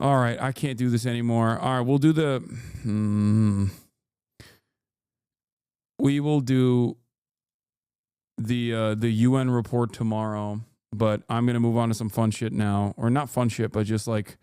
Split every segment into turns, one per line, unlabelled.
All right, I can't do this anymore. All right, we'll do the. We will do the UN report tomorrow, but I'm gonna move on to some fun shit now, or not fun shit, but just like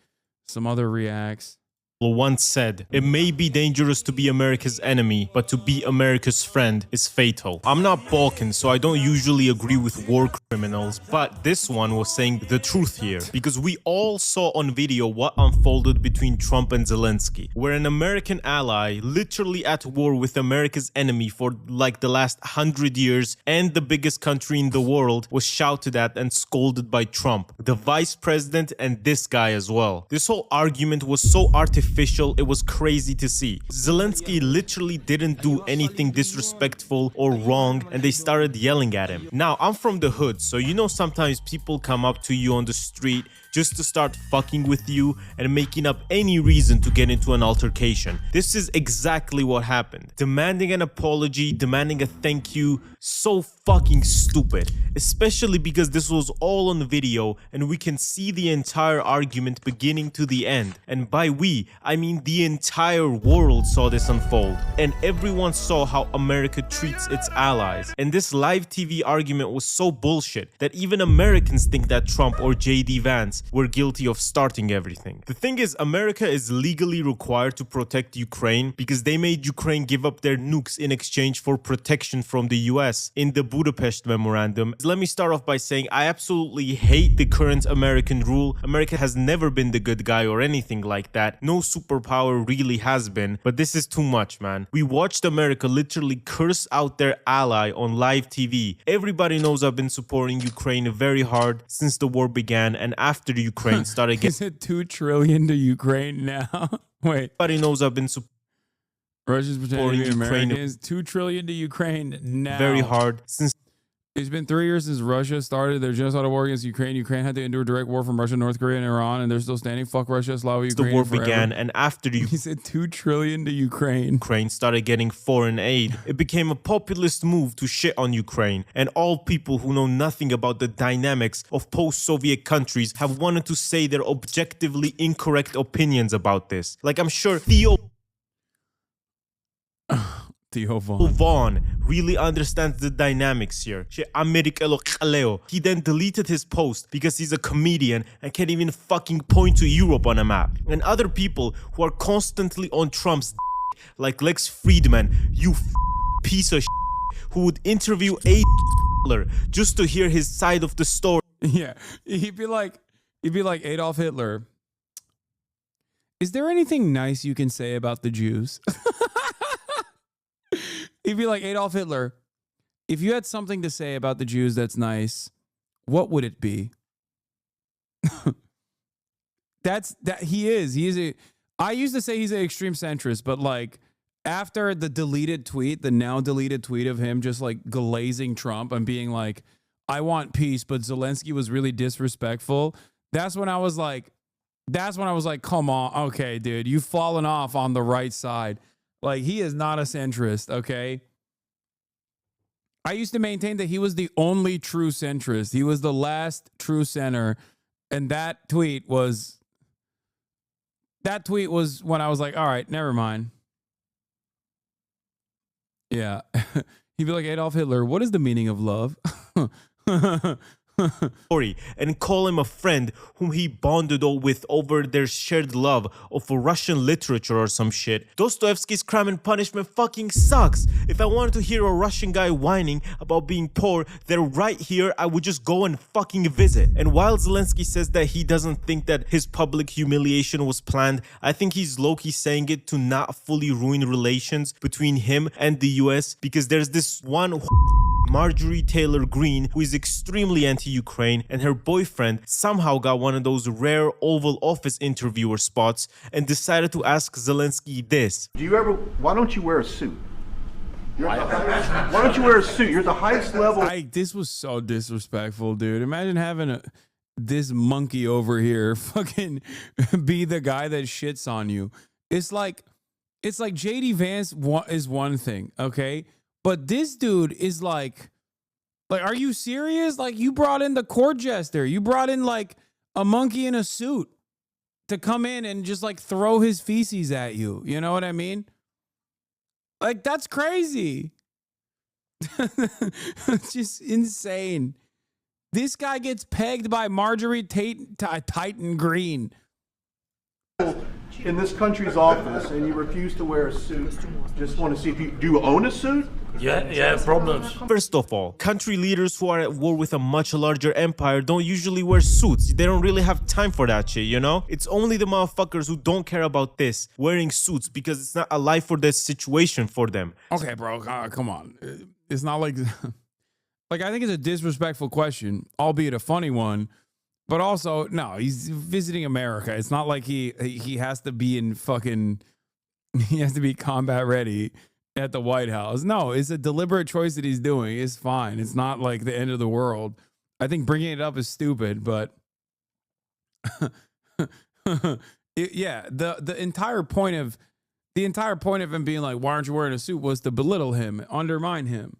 some other reacts.
Once said, it may be dangerous to be America's enemy, but to be America's friend is fatal. I'm not Balkan, so I don't usually agree with war criminals, but this one was saying the truth here, because we all saw on video what unfolded between Trump and Zelensky, where an American ally, literally at war with America's enemy for like the last 100 years, and the biggest country in the world, was shouted at and scolded by Trump, the vice president, and this guy as well. This whole argument was so artificial, it was crazy to see. Zelensky literally didn't do anything disrespectful or wrong, and they started yelling at him. Now, I'm from the hood, so you know sometimes people come up to you on the street just to start fucking with you and making up any reason to get into an altercation. This is exactly what happened. Demanding an apology, demanding a thank you, so fucking stupid. Especially because this was all on video and we can see the entire argument beginning to the end. And by we, I mean the entire world saw this unfold. And everyone saw how America treats its allies. And this live TV argument was so bullshit that even Americans think that Trump or JD Vance were guilty of starting everything. The thing is, America is legally required to protect Ukraine because they made Ukraine give up their nukes in exchange for protection from the US in the Budapest Memorandum. Let me start off by saying I absolutely hate the current American rule. America has never been the good guy or anything like that. No superpower really has been, but this is too much, man. We watched America literally curse out their ally on live TV. Everybody knows I've been supporting Ukraine very hard since the war began and after the Ukraine started getting...
Is it $2 trillion to Ukraine now? Wait.
Everybody knows I've been
Russia's pretending to be
Ukraine
Americans. $2 trillion to Ukraine now.
very hard since...
It's been 3 years since Russia started their genocidal war against Ukraine. Ukraine had to endure direct war from Russia, North Korea, and Iran, and they're still standing. Fuck Russia, Slava, Ukraine.
The war began, and after the
he said $2 trillion to Ukraine.
Ukraine started getting foreign aid, it became a populist move to shit on Ukraine. And all people who know nothing about the dynamics of post-Soviet countries have wanted to say their objectively incorrect opinions about this. Like I'm sure Theo Vaughn really understands the dynamics here. He then deleted his post because he's a comedian and can't even fucking point to Europe on a map. And other people who are constantly on Trump's like Lex Friedman, you piece of who would interview Hitler just to hear his side of the story.
Yeah, he'd be like Adolf Hitler. Is there anything nice you can say about the Jews? He'd be like, Adolf Hitler, if you had something to say about the Jews that's nice, what would it be? He is. I used to say he's an extreme centrist, but like after the now deleted tweet of him just like glazing Trump and being like, I want peace, but Zelensky was really disrespectful. That's when I was like, come on. Okay, dude, you've fallen off on the right side. Like, he is not a centrist, okay? I used to maintain that he was the only true centrist. He was the last true center. And that tweet was when I was like, all right, never mind. Yeah. He'd be like, Adolf Hitler, what is the meaning of love?
And call him a friend whom he bonded with over their shared love of Russian literature or some shit. Dostoevsky's Crime and Punishment fucking sucks. If I wanted to hear a Russian guy whining about being poor, they're right here, I would just go and fucking visit. And while Zelensky says that he doesn't think that his public humiliation was planned, I think he's low-key saying it to not fully ruin relations between him and the US, because there's this one Marjorie Taylor Greene, who is extremely anti-Ukraine, and her boyfriend somehow got one of those rare Oval Office interviewer spots and decided to ask Zelensky this.
Why don't you wear a suit? Why don't you wear a suit? You're the highest level.
This was so disrespectful, dude. Imagine having this monkey over here fucking be the guy that shits on you. It's like JD Vance is one thing, okay? But this dude is like, are you serious? Like, you brought in the court jester. You brought in like a monkey in a suit to come in and just like throw his feces at you. You know what I mean? Like, that's crazy. It's just insane. This guy gets pegged by Marjorie Titan Green.
In this country's office, and you refuse to wear a suit. Just want to see if do you own a suit?
Yeah, problems.
First of all, country leaders who are at war with a much larger empire don't usually wear suits. They don't really have time for that shit, you know? It's only the motherfuckers who don't care about this wearing suits because it's not a life or death situation for them.
Okay, bro, come on. It's not like... Like, I think it's a disrespectful question, albeit a funny one. But also, no, he's visiting America. It's not like he has to be in fucking... He has to be combat ready at the White House. No, it's a deliberate choice that he's doing. It's fine. It's not like the end of the world. I think bringing it up is stupid, but... yeah, the entire point of him being like, why aren't you wearing a suit, was to belittle him, undermine him.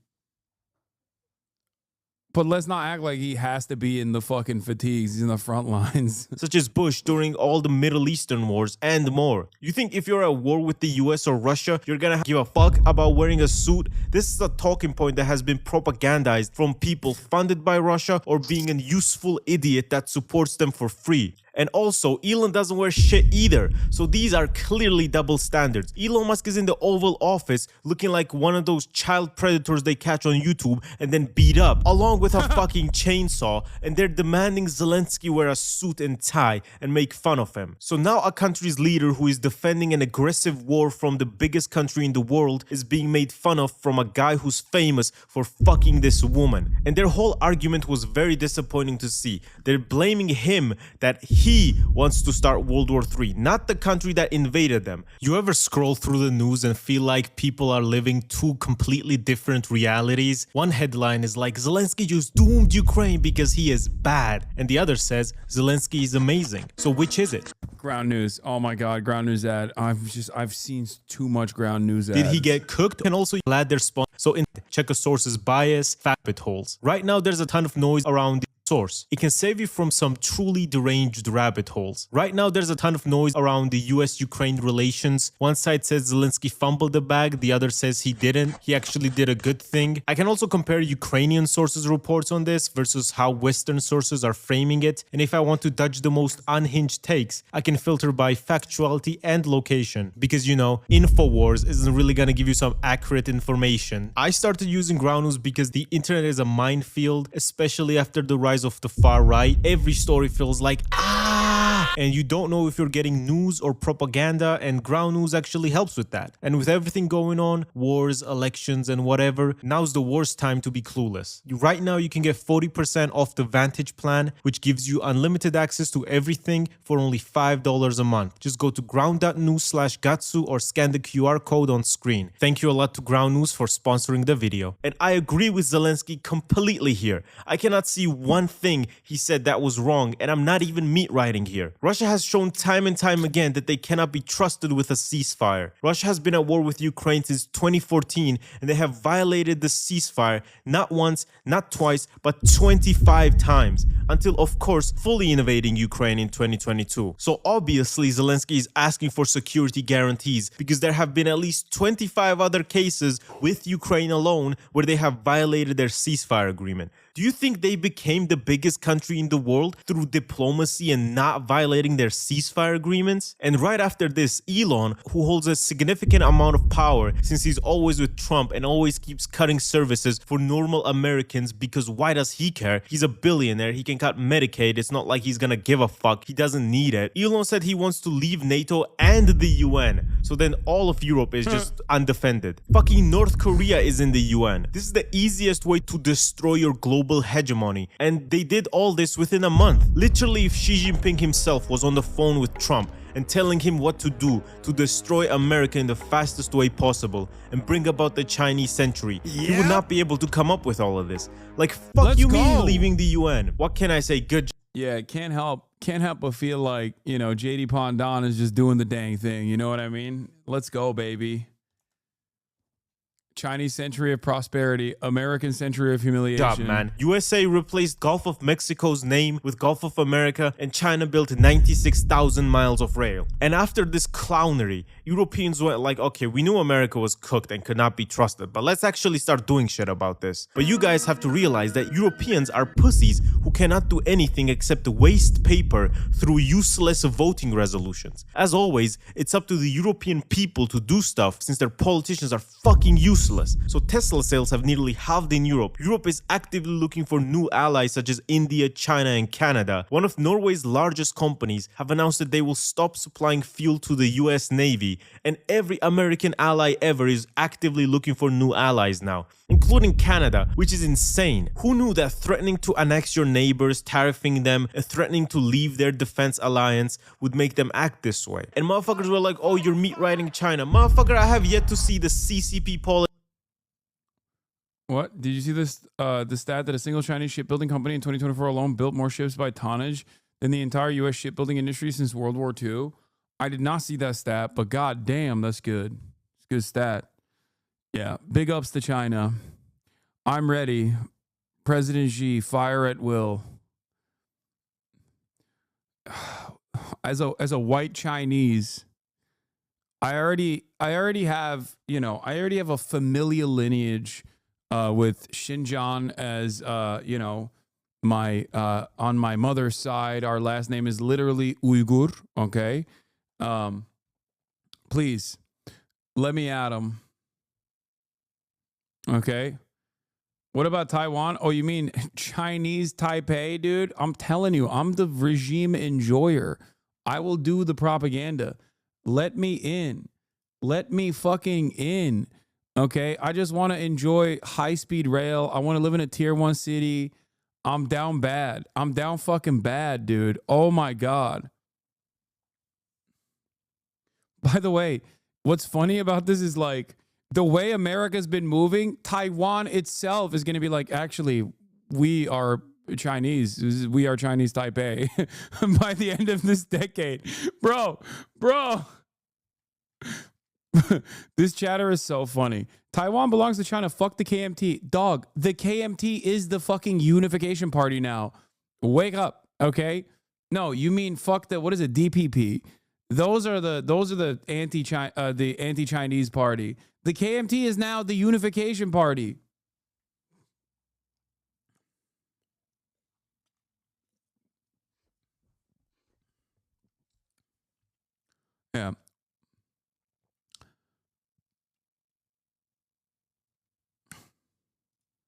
But let's not act like he has to be in the fucking fatigues. He's in the front lines.
Such as Bush during all the Middle Eastern wars and more. You think if you're at war with the US or Russia, you're gonna give a fuck about wearing a suit? This is a talking point that has been propagandized from people funded by Russia or being a useful idiot that supports them for free. And also, Elon doesn't wear shit either. So these are clearly double standards. Elon Musk is in the Oval Office looking like one of those child predators they catch on YouTube and then beat up, along with a fucking chainsaw, and they're demanding Zelensky wear a suit and tie and make fun of him. So now a country's leader who is defending an aggressive war from the biggest country in the world is being made fun of from a guy who's famous for fucking this woman. And their whole argument was very disappointing to see. They're blaming him that he wants to start World War III, not the country that invaded them. You ever scroll through the news and feel like people are living two completely different realities? One headline is like, Zelensky just doomed Ukraine because he is bad, and the other says Zelensky is amazing. So which is it?
Ground news. Oh my God, ground news ad. I've seen too much ground news ads.
Did he get cooked? And also glad they're spawned. So check a source's bias, rabbit holes. Right now there's a ton of noise around the source. It can save you from some truly deranged rabbit holes. Right now there's a ton of noise around the US-Ukraine relations. One side says Zelensky fumbled the bag, the other says he didn't. He actually did a good thing. I can also compare Ukrainian sources' reports on this versus how Western sources are framing it. And if I want to dodge the most unhinged takes, I can filter by factuality and location. Because, you know, InfoWars isn't really gonna give you some accurate information. I started using ground news because the internet is a minefield, especially after the rise of the far right. Every story feels like and you don't know if you're getting news or propaganda, and ground news actually helps with that. And with everything going on, wars, elections, and whatever, now's the worst time to be clueless. Right now you can get 40% off the Vantage plan, which gives you unlimited access to everything for only $5 a month. Just go to ground.news/Gattsu or scan the QR code on screen. Thank you a lot to Ground News for sponsoring the video. And I agree with Zelensky completely here. I cannot see one thing he said that was wrong, and I'm not even meat writing here. Russia has shown time and time again that they cannot be trusted with a ceasefire. Russia has been at war with Ukraine since 2014, and they have violated the ceasefire not once, not twice, but 25 times, until of course fully invading Ukraine in 2022. So obviously Zelensky is asking for security guarantees because there have been at least 25 other cases with Ukraine alone where they have violated their ceasefire agreement. Do you think they became the biggest country in the world through diplomacy and not violating their ceasefire agreements? And right after this, Elon, who holds a significant amount of power since he's always with Trump and always keeps cutting services for normal Americans, because why does he care? He's a billionaire, he can cut Medicaid, it's not like he's gonna give a fuck, he doesn't need it. Elon said he wants to leave NATO and the UN, so then all of Europe is just undefended. Fucking North Korea is in the UN. This is the easiest way to destroy your global hegemony, and they did all this within a month. Literally, if Xi Jinping himself was on the phone with Trump and telling him what to do to destroy America in the fastest way possible and bring about the Chinese century, he would not be able to come up with all of this. Like, fuck you mean leaving the UN? What can I say? Good.
Yeah, can't help but feel like, you know, JD Pondon is just doing the dang thing. You know what I mean? Let's go, baby. Chinese century of prosperity, American century of humiliation.
Job, man. USA replaced Gulf of Mexico's name with Gulf of America, and China built 96,000 miles of rail. And after this clownery, Europeans went like, okay, we knew America was cooked and could not be trusted, but let's actually start doing shit about this. But you guys have to realize that Europeans are pussies who cannot do anything except waste paper through useless voting resolutions. As always, it's up to the European people to do stuff since their politicians are fucking useless. So Tesla sales have nearly halved in Europe. Europe is actively looking for new allies such as India, China, and Canada. One of Norway's largest companies have announced that they will stop supplying fuel to the US Navy, and every American ally ever is actively looking for new allies now, including Canada, which is insane. Who knew that threatening to annex your neighbors, tariffing them, and threatening to leave their defense alliance would make them act this way? And motherfuckers were like, oh, you're meat riding China. Motherfucker, I have yet to see the CCP policy.
What? Did you see this? The stat that a single Chinese shipbuilding company in 2024 alone built more ships by tonnage than the entire U.S. shipbuilding industry since World War II? I did not see that stat, but god damn, that's good. It's a good stat. Yeah, big ups to China. I'm ready. President Xi, fire at will. As a white Chinese, I already have, I already have a familial lineage with Xinjiang as, my on my mother's side. Our last name is literally Uyghur. Okay, please let me at him. Okay. What about Taiwan? Oh, you mean Chinese Taipei, dude? I'm telling you, I'm the regime enjoyer. I will do the propaganda. Let me in. Let me fucking in. Okay. I just want to enjoy high-speed rail. I want to live in a tier 1 city. I'm down bad. I'm down fucking bad, dude. Oh my God. By the way, what's funny about this is like the way America's been moving, Taiwan itself is going to be like, actually, we are Chinese. We are Chinese Taipei by the end of this decade. Bro. This chatter is so funny. Taiwan belongs to China. Fuck the KMT. Dog, the KMT is the fucking unification party now. Wake up, okay? No, you mean fuck the, what is it, DPP? Those are the anti-Chinese party. The KMT is now the unification party. Yeah.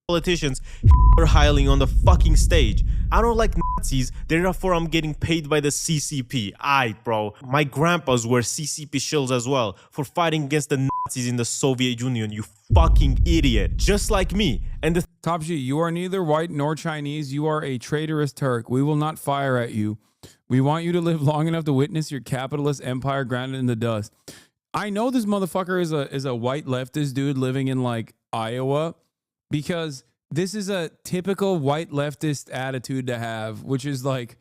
Politicians are hiling on the fucking stage. I don't like Nazis, therefore I'm getting paid by the CCP. Aight, bro. My grandpas were CCP shills as well for fighting against the Nazis in the Soviet Union, you fucking idiot. Just like me. And the
Top G, you are neither white nor Chinese. You are a traitorous Turk. We will not fire at you. We want you to live long enough to witness your capitalist empire grounded in the dust. I know this motherfucker is a white leftist dude living in like Iowa, because this is a typical white leftist attitude to have, which is like,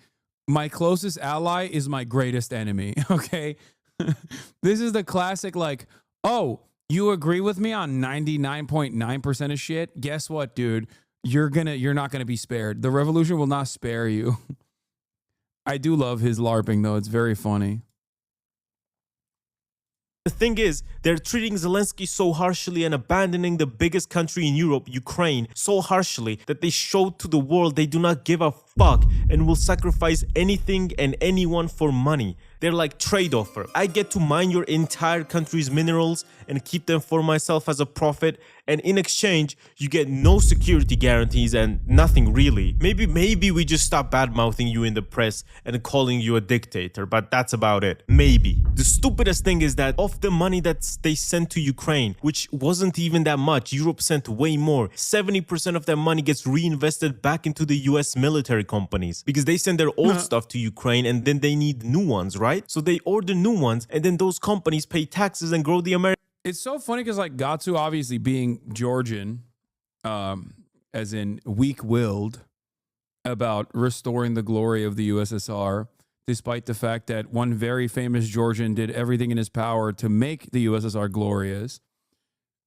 my closest ally is my greatest enemy. Okay. This is the classic, like, oh, you agree with me on 99.9% of shit? Guess what, dude? You're not gonna be spared. The revolution will not spare you. I do love his LARPing though. It's very funny.
The thing is, they're treating Zelensky so harshly and abandoning the biggest country in Europe, Ukraine, so harshly that they showed to the world they do not give a fuck and will sacrifice anything and anyone for money. They're like trade offer. I get to mine your entire country's minerals and keep them for myself as a profit, and in exchange, you get no security guarantees and nothing really. Maybe we just stop bad-mouthing you in the press and calling you a dictator, but that's about it. Maybe. The stupidest thing is that of the money that they sent to Ukraine, which wasn't even that much, Europe sent way more. 70% of that money gets reinvested back into the US military companies because they send their old stuff to Ukraine and then they need new ones, right? So they order new ones and then those companies pay taxes and grow the American.
It's so funny because like Gattsu, obviously being Georgian, as in weak-willed about restoring the glory of the USSR, despite the fact that one very famous Georgian did everything in his power to make the USSR glorious.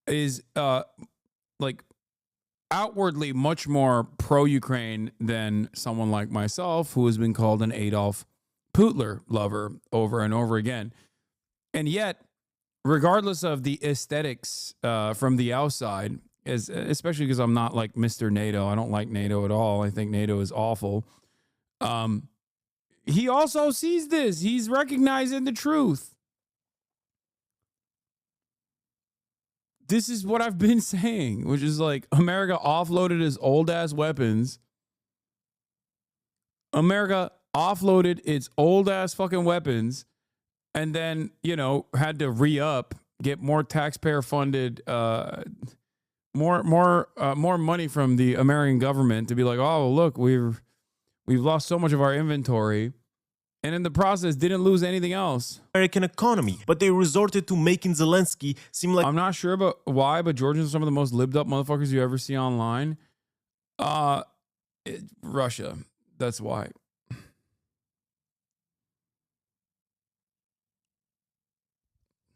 is like outwardly much more pro-Ukraine than someone like myself, who has been called an Adolf Putler lover over and over again. And yet, regardless of the aesthetics from the outside, especially because I'm not like Mr. NATO, I don't like NATO at all. I think NATO is awful. He also sees this. He's recognizing the truth. This is what I've been saying, which is like America offloaded his old ass weapons. America offloaded its old ass fucking weapons and then, you know, had to re-up, get more taxpayer funded, more money from the American government to be like, oh, look, we've lost so much of our inventory. And in the process, didn't lose anything else.
American economy, but they resorted to making Zelensky seem like...
I'm not sure about why, but Georgians are some of the most lived up motherfuckers you ever see online. Russia. That's why.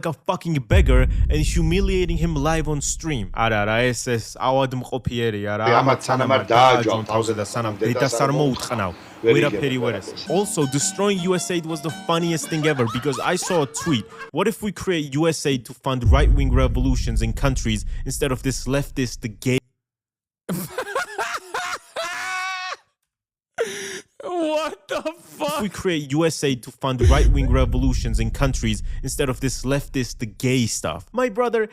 a fucking beggar and humiliating him live on stream. არა, ეს ავადმყოფიერი არა, ამათ სანამ არ დააჯვავ თავზე და სანამ დედას არ მოუთხნავ. ვერაფერი ვერ ეს. Also, destroying USAID was the funniest thing ever because I saw a tweet. What if we create USAID to fund right-wing revolutions in countries instead of this leftist, the gay...
What the fuck?
If we create USAID to fund right-wing revolutions in countries instead of this leftist, the gay stuff. My brother...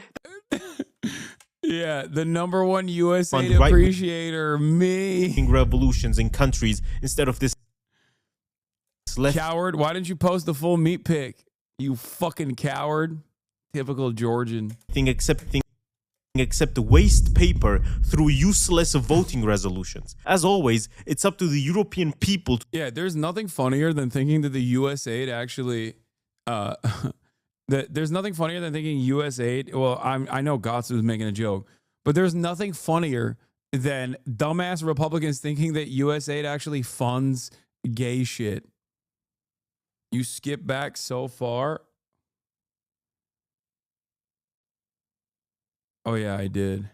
Yeah, the number one USAID appreciator, me.
Revolutions in countries instead of this...
Coward, why didn't you post the full meat pic? You fucking coward. Typical Georgian.
Except waste paper through useless voting resolutions. As always, it's up to the European people to...
Yeah, there's nothing funnier than thinking that the USAID actually... there's nothing funnier than thinking USAID... Well, I know Gattsu was making a joke, but there's nothing funnier than dumbass Republicans thinking that USAID actually funds gay shit. You skip back so far... Oh, yeah, I did.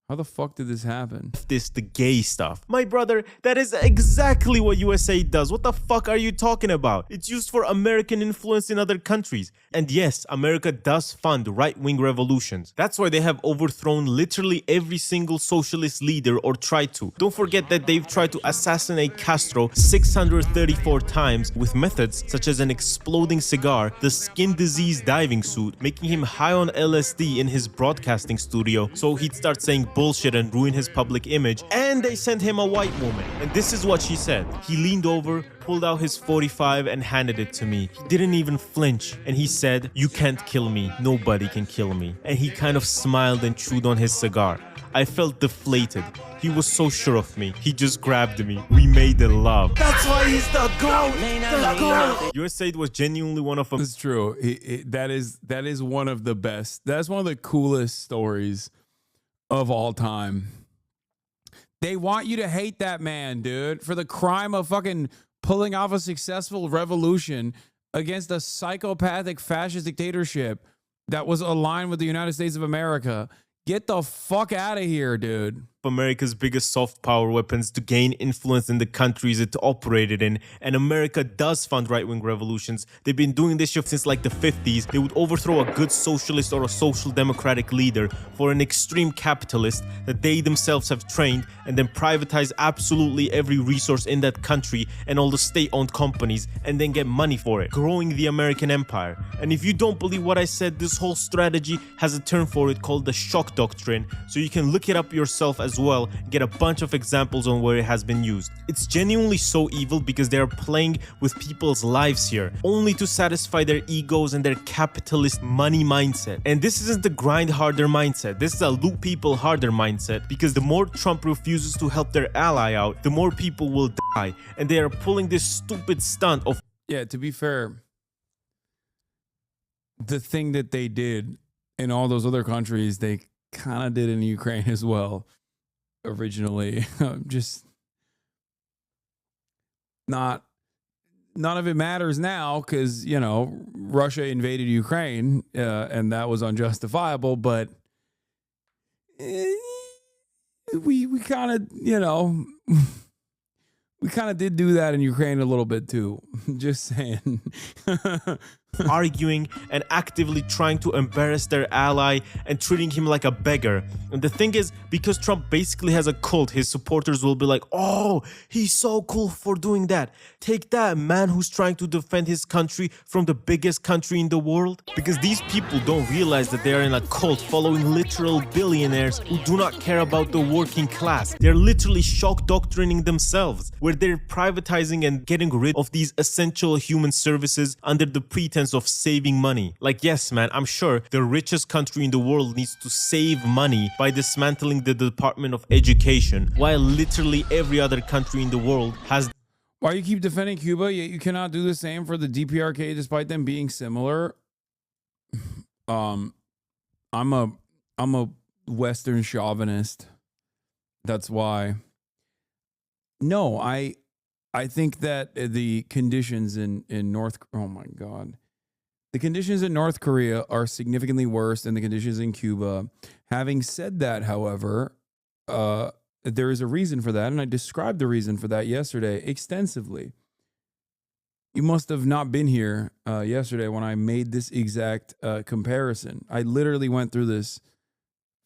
How the fuck did this happen?
The gay stuff. My brother, that is exactly what USAID does. What the fuck are you talking about? It's used for American influence in other countries. And yes, America does fund right-wing revolutions. That's why they have overthrown literally every single socialist leader or tried to. Don't forget that they've tried to assassinate Castro 634 times with methods such as an exploding cigar, the skin disease diving suit, making him high on LSD in his broadcasting studio so he'd start saying bullshit and ruin his public image, and they sent him a white woman. And this is what she said. He leaned over, pulled out his 45 and handed it to me. He didn't even flinch, and he said, "You can't kill me, nobody can kill me." And he kind of smiled and chewed on his cigar. I felt deflated. He was so sure of me. He just grabbed me. We made the love. That's why he's the GOAT! The GOAT! USAID was genuinely one of them.
It's true. That is one of the best. That's one of the coolest stories of all time. They want you to hate that man, dude, for the crime of fucking pulling off a successful revolution against a psychopathic fascist dictatorship that was aligned with the United States of America. Get the fuck out of here, dude.
America's biggest soft power weapons to gain influence in the countries it operated in, and America does fund right-wing revolutions. They've been doing this shit since like the 50s. They would overthrow a good socialist or a social democratic leader for an extreme capitalist that they themselves have trained, and then privatize absolutely every resource in that country and all the state-owned companies, and then get money for it, growing the American empire. And if you don't believe what I said, this whole strategy has a term for it called the shock doctrine, so you can look it up yourself as well, get a bunch of examples on where it has been used. It's genuinely so evil because they are playing with people's lives here, only to satisfy their egos and their capitalist money mindset. And this isn't the grind harder mindset, this is a loot people harder mindset, because the more Trump refuses to help their ally out, the more people will die, and they are pulling this stupid stunt of...
Yeah, to be fair, the thing that they did in all those other countries, they kind of did in Ukraine as well. Originally, just not none of it matters now because, you know, Russia invaded Ukraine and that was unjustifiable. But we kind of, you know, we kind of did do that in Ukraine a little bit too. Just saying.
arguing and actively trying to embarrass their ally and treating him like a beggar. And the thing is, because Trump basically has a cult, his supporters will be like, oh, he's so cool for doing that. Take that, man who's trying to defend his country from the biggest country in the world. Because these people don't realize that they are in a cult following literal billionaires who do not care about the working class. They're literally shock doctrining themselves, where they're privatizing and getting rid of these essential human services under the pretense of saving money. Like, yes, man, I'm sure the richest country in the world needs to save money by dismantling the Department of Education, while literally every other country in the world has.
Why you keep defending Cuba, yet you cannot do the same for the DPRK despite them being similar? I'm a Western chauvinist. That's why. No, I think that the conditions in North, oh my God. The conditions in North Korea are significantly worse than the conditions in Cuba. Having said that, however, there is a reason for that, and I described the reason for that yesterday extensively. You must have not been here yesterday when I made this exact comparison. I literally went through this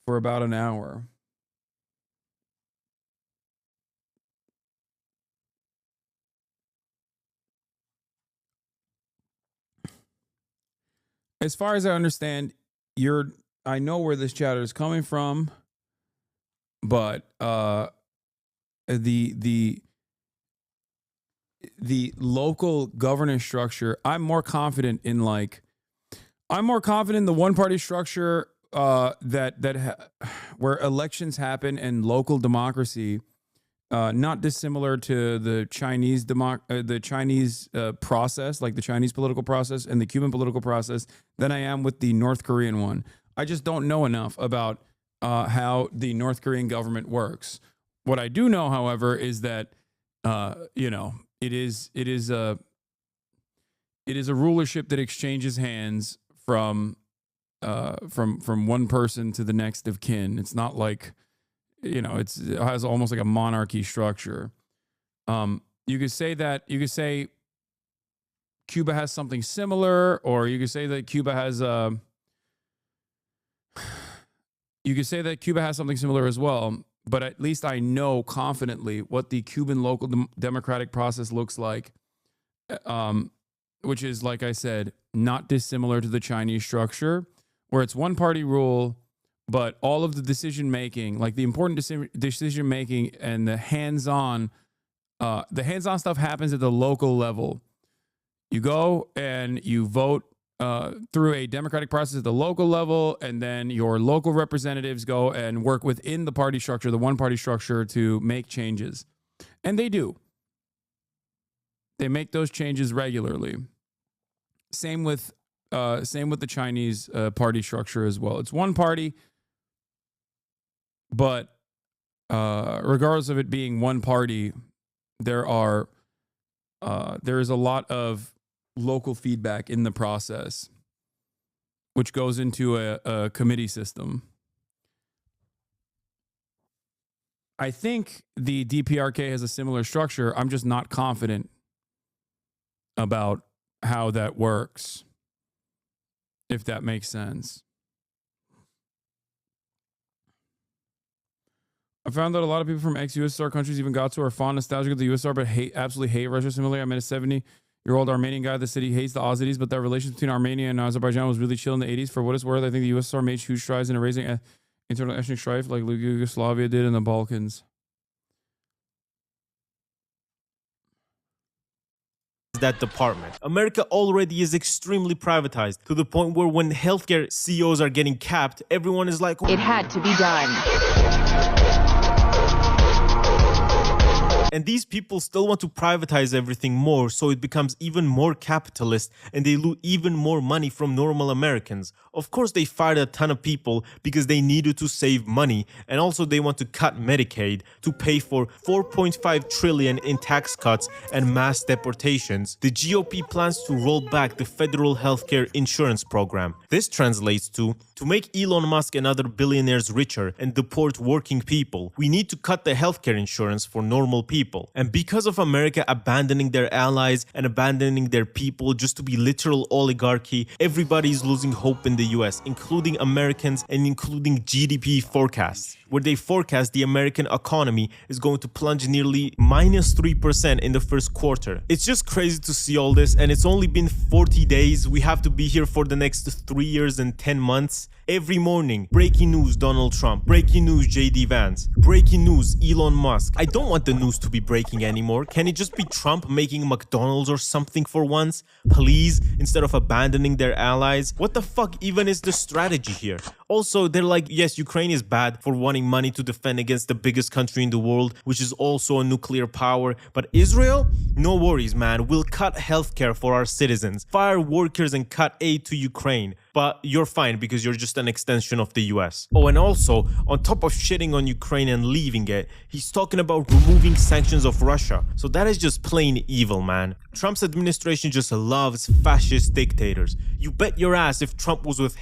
for about an hour. As far as I understand, I know where this chatter is coming from, but the local governance structure, I'm more confident in the one-party structure where elections happen and local democracy, not dissimilar to the Chinese process, like the Chinese political process and the Cuban political process, than I am with the North Korean one. I just don't know enough about how the North Korean government works. What I do know, however, is that it is a rulership that exchanges hands from one person to the next of kin. It's not like, it has almost like a monarchy structure. You could say Cuba has something similar, or you could say that Cuba has something similar as well. But at least I know confidently what the Cuban local democratic process looks like, which is, like I said, not dissimilar to the Chinese structure, where it's one party rule. But all of the decision making, like the important decision making and the hands-on stuff happens at the local level. You go and you vote through a democratic process at the local level, and then your local representatives go and work within the party structure, the one-party structure, to make changes. And they do. They make those changes regularly. Same with the Chinese party structure as well. It's one party. But regardless of it being one party, there is a lot of local feedback in the process, which goes into a committee system. I think the DPRK has a similar structure. I'm just not confident about how that works, if that makes sense. I found that a lot of people from ex-USSR countries, even Gattsu, are fond nostalgic of the USSR, but absolutely hate Russia. Similarly, I met a 70-year-old Armenian guy. The city hates the Azeris, but that relations between Armenia and Azerbaijan was really chill in the 80s. For what it's worth, I think the USSR made huge strides in erasing internal ethnic strife like Yugoslavia did in the Balkans.
That department. America already is extremely privatized, to the point where when healthcare CEOs are getting capped, everyone is like,
it had to be done.
And these people still want to privatize everything more, so it becomes even more capitalist and they loot even more money from normal Americans. Of course, they fired a ton of people because they needed to save money, and also they want to cut Medicaid to pay for 4.5 trillion in tax cuts and mass deportations. The GOP plans to roll back the federal healthcare insurance program. This translates to make Elon Musk and other billionaires richer and deport working people, we need to cut the healthcare insurance for normal people. And because of America abandoning their allies and abandoning their people just to be literal oligarchy, everybody is losing hope in the US, including Americans and including GDP forecasts, where they forecast the American economy is going to plunge nearly -3% in the first quarter. It's just crazy to see all this, and it's only been 40 days. We have to be here for the next 3 years and 10 months. Every morning, breaking news Donald Trump, breaking news JD Vance, breaking news Elon Musk. I don't want the news to be breaking anymore. Can it just be Trump making McDonald's or something for once? Please, instead of abandoning their allies? What the fuck even is the strategy here? Also, they're like, yes, Ukraine is bad for wanting money to defend against the biggest country in the world, which is also a nuclear power. But Israel? No worries, man. We'll cut healthcare for our citizens, fire workers, and cut aid to Ukraine. But you're fine because you're just an extension of the US. Oh, and also, on top of shitting on Ukraine and leaving it, he's talking about removing sanctions of Russia. So that is just plain evil, man. Trump's administration just loves fascist dictators. You bet your ass if Trump was with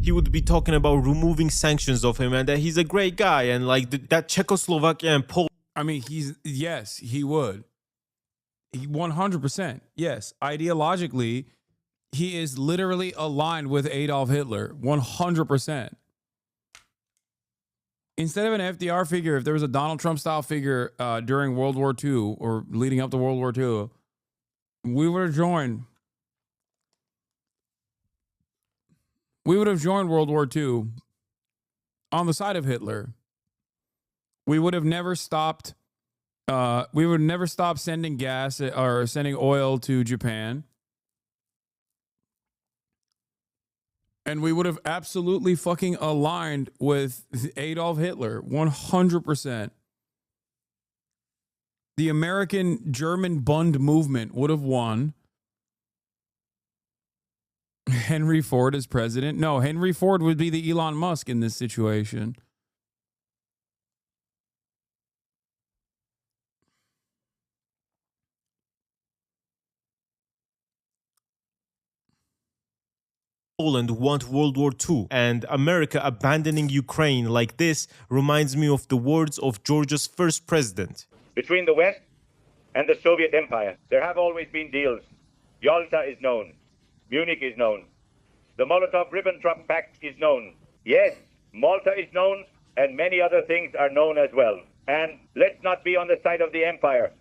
he would be talking about removing sanctions of him and that he's a great guy and like that Czechoslovakia and Poland.
I mean, yes, he would. 100%. Yes. Ideologically, he is literally aligned with Adolf Hitler. 100%. Instead of an FDR figure, if there was a Donald Trump style figure during World War II or leading up to World War II, we would have joined. We would have joined World War II on the side of Hitler. We would have never stopped. We would never stop sending gas or sending oil to Japan. And we would have absolutely fucking aligned with Adolf Hitler. 100%. The American-German Bund movement would have won. Henry Ford as president? No, Henry Ford would be the Elon Musk in this situation.
Poland want World War II, and America abandoning Ukraine like this reminds me of the words of Georgia's first president.
Between the West and the Soviet Empire, there have always been deals. Yalta is known. Munich is known. The Molotov-Ribbentrop Pact is known. Yes, Malta is known, and many other things are known as well. And let's not be on the side of the empire.